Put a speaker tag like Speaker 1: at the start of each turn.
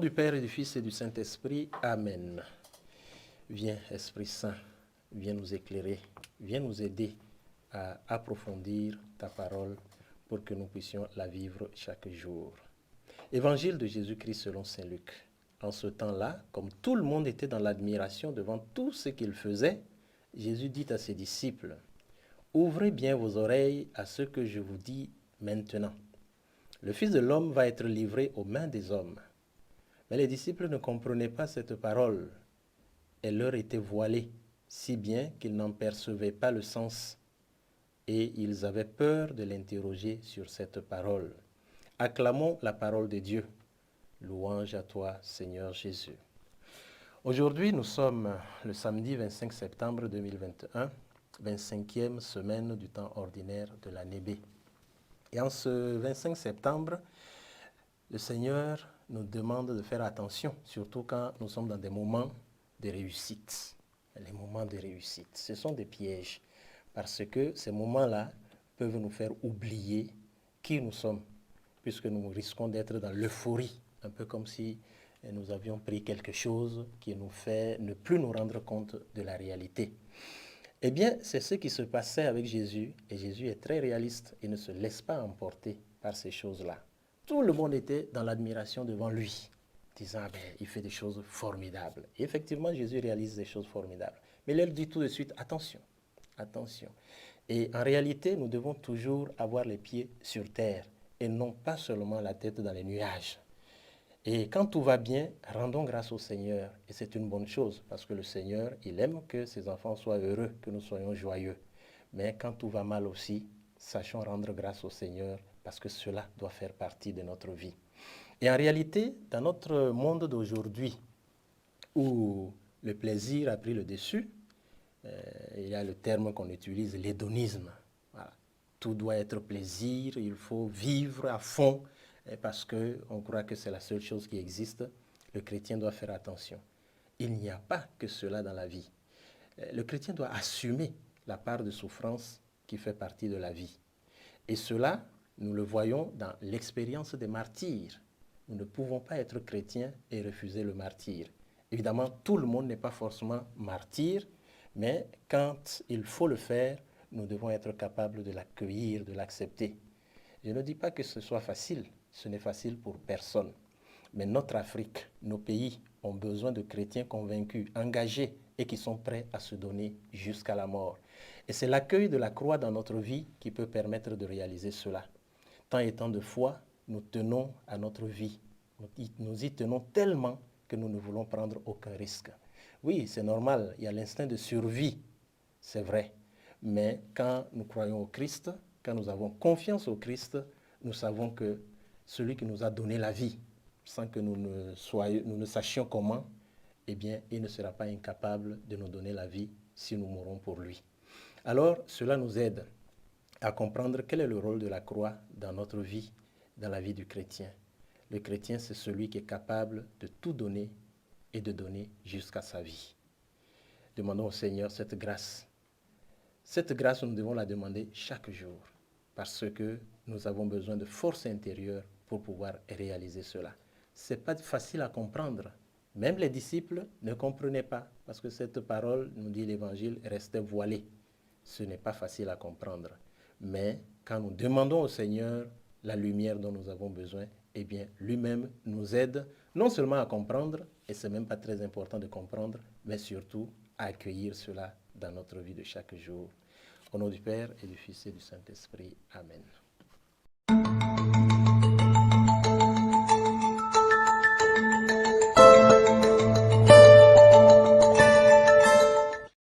Speaker 1: du Père et du Fils et du Saint-Esprit. Amen. Viens, Esprit Saint, viens nous éclairer, viens nous aider à approfondir ta parole pour que nous puissions la vivre chaque jour. Évangile de Jésus-Christ selon Saint Luc. En ce temps-là, comme tout le monde était dans l'admiration devant tout ce qu'il faisait, Jésus dit à ses disciples, « Ouvrez bien vos oreilles à ce que je vous dis maintenant. Le Fils de l'homme va être livré aux mains des hommes. » Mais les disciples ne comprenaient pas cette parole. Elle leur était voilée, si bien qu'ils n'en percevaient pas le sens. Et ils avaient peur de l'interroger sur cette parole. Acclamons la parole de Dieu. Louange à toi, Seigneur Jésus. Aujourd'hui, nous sommes le samedi 25 septembre 2021, 25e semaine du temps ordinaire de l'année B. Et en ce 25 septembre, le Seigneur nous demande de faire attention, surtout quand nous sommes dans des moments de réussite. Les moments de réussite, ce sont des pièges, parce que ces moments-là peuvent nous faire oublier qui nous sommes, puisque nous risquons d'être dans l'euphorie, un peu comme si nous avions pris quelque chose qui nous fait ne plus nous rendre compte de la réalité. Eh bien, c'est ce qui se passait avec Jésus, et Jésus est très réaliste et ne se laisse pas emporter par ces choses-là. Tout le monde était dans l'admiration devant lui, disant, il fait des choses formidables. Et effectivement, Jésus réalise des choses formidables. Mais il leur dit tout de suite, attention, attention. Et en réalité, nous devons toujours avoir les pieds sur terre et non pas seulement la tête dans les nuages. Et quand tout va bien, rendons grâce au Seigneur. Et c'est une bonne chose, parce que le Seigneur, il aime que ses enfants soient heureux, que nous soyons joyeux. Mais quand tout va mal aussi, sachons rendre grâce au Seigneur, parce que cela doit faire partie de notre vie. Et en réalité, dans notre monde d'aujourd'hui, où le plaisir a pris le dessus, il y a le terme qu'on utilise, l'hédonisme. Voilà. Tout doit être plaisir, il faut vivre à fond, parce qu'on croit que c'est la seule chose qui existe. Le chrétien doit faire attention. Il n'y a pas que cela dans la vie. Le chrétien doit assumer la part de souffrance qui fait partie de la vie. Et cela, nous le voyons dans l'expérience des martyrs. Nous ne pouvons pas être chrétiens et refuser le martyr. Évidemment, tout le monde n'est pas forcément martyr, mais quand il faut le faire, nous devons être capables de l'accueillir, de l'accepter. Je ne dis pas que ce soit facile, ce n'est facile pour personne. Mais notre Afrique, nos pays ont besoin de chrétiens convaincus, engagés et qui sont prêts à se donner jusqu'à la mort. Et c'est l'accueil de la croix dans notre vie qui peut permettre de réaliser cela. Tant et tant de fois, nous tenons à notre vie. Nous y tenons tellement que nous ne voulons prendre aucun risque. Oui, c'est normal, il y a l'instinct de survie, c'est vrai. Mais quand nous croyons au Christ, quand nous avons confiance au Christ, nous savons que celui qui nous a donné la vie, sans que nous ne sachions comment, eh bien, il ne sera pas incapable de nous donner la vie si nous mourons pour lui. Alors, cela nous aide à comprendre quel est le rôle de la croix dans notre vie, dans la vie du chrétien. Le chrétien, c'est celui qui est capable de tout donner et de donner jusqu'à sa vie. Demandons au Seigneur cette grâce. Cette grâce, nous devons la demander chaque jour parce que nous avons besoin de force intérieure pour pouvoir réaliser cela. Ce n'est pas facile à comprendre. Même les disciples ne comprenaient pas parce que cette parole, nous dit l'Évangile, restait voilée. Ce n'est pas facile à comprendre. Mais quand nous demandons au Seigneur la lumière dont nous avons besoin, eh bien, lui-même nous aide non seulement à comprendre, et ce n'est même pas très important de comprendre, mais surtout à accueillir cela dans notre vie de chaque jour. Au nom du Père et du Fils et du Saint-Esprit. Amen.